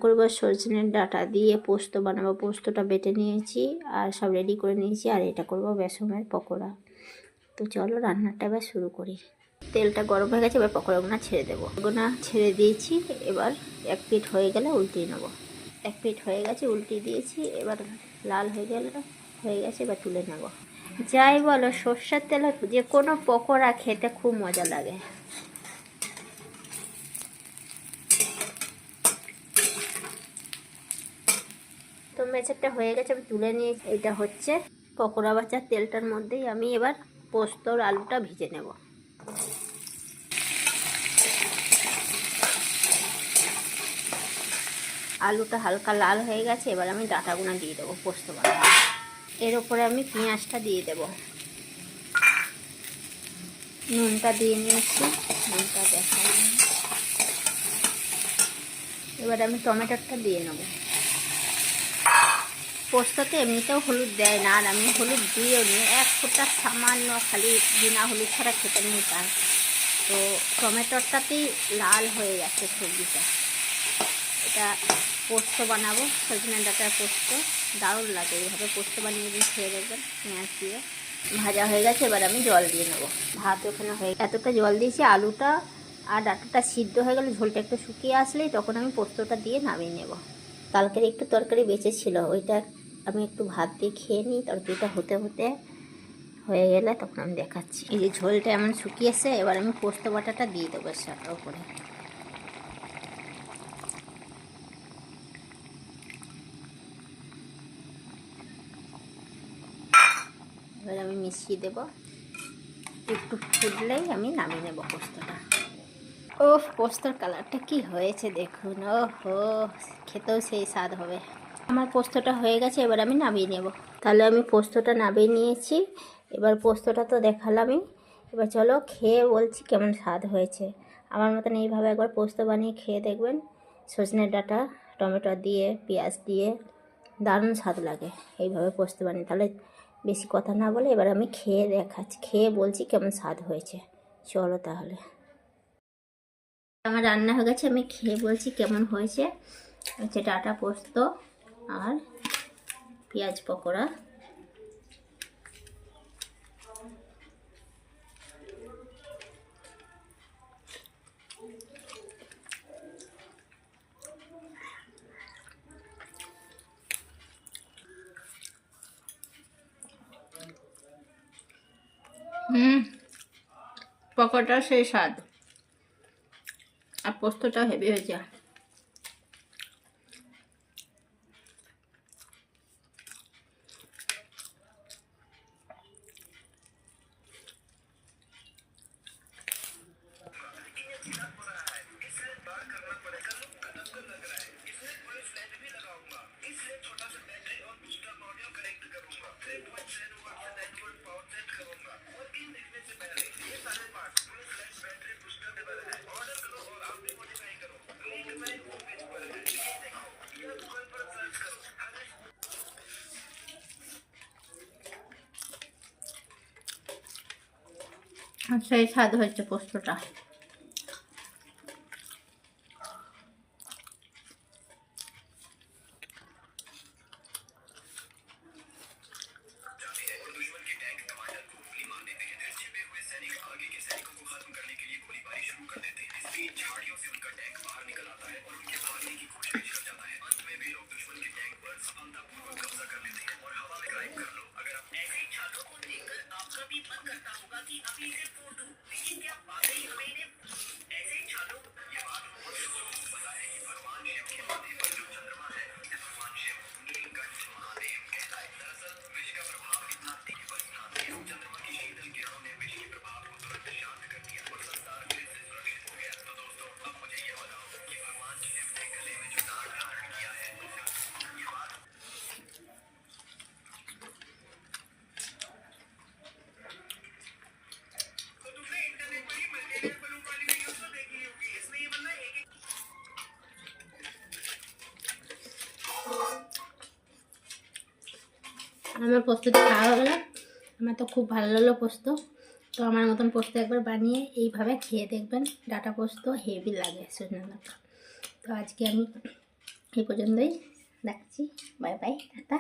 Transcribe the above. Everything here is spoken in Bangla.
করবো সজনের ডাঁটা দিয়ে পোস্ত বানাবো। পোস্তটা বেটে নিয়েছি আর সব রেডি করে নিয়েছি। আর এটা করব বেসনের পকোড়া। তো চলো রান্নাটা এবার শুরু করি। তেলটা গরম হয়ে গেছে, এবার পকোড়াগুলো ছেড়ে দেবো। পকোড়া ছেড়ে দিয়েছি, এবার এক পিঠ হয়ে গেলে উল্টিয়ে নেবো। এক পিঠ হয়ে গেছে, উল্টিয়ে দিয়েছি। এবার লাল হয়ে গেছে, এবার তুলে নেব। যাই বলো, সর্ষের তেলে যে কোনো পকোড়া খেতে খুব মজা লাগে। তো মেচারটা হয়ে গেছে, আমি তুলে নিয়ে এটা হচ্ছে পকোড়া ভাজার তেলটার মধ্যেই আমি এবার পোস্তর আলুটা ভেজে নেব। আলুটা হালকা লাল হয়ে গেছে, এবার আমি ডাঁটাগুলো দিয়ে দেবো পোস্ত বানাবো। এর উপরে আমি পেঁয়াজটা দিয়ে দেব। নুনটা দিয়ে নিয়েছি, নুনটা দেখাই। এবার আমি টমেটোটা দিয়ে নেব। পোস্ততে এমনিতেও হলুদ দেয় না, আর আমি হলুদ দিয়েও নিই, এক ফোঁটা সামান্য, খালি বিনা হলুদ ছাড়া খেতে নিই তার। তো টমেটোটাতেই লাল হয়ে যাচ্ছে সবজিটা। এটা পোস্ত বানাবো, সজনে ডাঁটার পোস্ত। দারুণ লাগে এইভাবে পোস্ত বানিয়ে দিন, খেয়ে দেখবেন পেঁয়াজ দিয়ে। ভাজা হয়ে গেছে, এবার আমি জল দিয়ে নেবো। ভাত ওখানে হয়ে এতটা জল দিয়েছি, আলুটা আর ডাঁটাটা সিদ্ধ হয়ে গেলে, ঝোলটা একটু শুকিয়ে আসলেই তখন আমি পোস্তটা দিয়ে নামিয়ে নেব। কালকের একটু তরকারি বেঁচেছিল, ওইটা আমি একটু ভাত দিয়ে খেয়ে নিই। তরকারিটা হতে হতে হয়ে গেলে তখন আমি দেখাচ্ছি। এই যে ঝোলটা এমন শুকিয়েছে, এবার আমি পোস্ত বাটাটা দিয়ে দেবো সেটার উপরে। এবার আমি মিশিয়ে দেব। একটু ফুটলেই আমি নামিয়ে নেব পোস্তটা। ও, পোস্তর কালারটা কি হয়েছে দেখুন। ও হো, খেতেও সেই স্বাদ হবে। আমার পোস্তটা হয়ে গেছে, এবার আমি নামিয়ে নেব। তাহলে আমি পোস্তটা নামিয়ে নিয়েছি। এবার পোস্তটা তো দেখালামই, এবার চলো খেয়ে বলছি কেমন স্বাদ হয়েছে। আমার মতন এইভাবে একবার পোস্ত বানিয়ে খেয়ে দেখবেন। সজনে ডাঁটা টমেটো দিয়ে, পেঁয়াজ দিয়ে দারুণ স্বাদ লাগে এইভাবে পোস্ত বানিয়ে। তাহলে বেশি কথা না বলে এবার আমি খেয়ে দেখাচ্ছি, খেয়ে বলছি কেমন স্বাদ হয়েছে। চলো তাহলে। আমার রান্না হয়ে গেছে, আমি খেয়ে বলছি কেমন হয়েছে। হচ্ছে ডাঁটা পোস্ত আর পেঁয়াজ পকোড়া। পকোড়াটা সেই স্বাদ, আর পোস্তটা হেভি হয়েছে। সেই স্বাদ হচ্ছে পোস্তটা। আমার পোস্তটা খাওয়া হয়ে গেলো। আমার তো খুব ভালো লাগলো পোস্ত। তো আমার মতন পোস্ত একবার বানিয়ে এইভাবে খেয়ে দেখবেন। ডাঁটা পোস্ত হেভি লাগে সজনে ডাঁটা। তো আজকে আমি এই পর্যন্তই, রাখছি, বাই বাই, টাটা।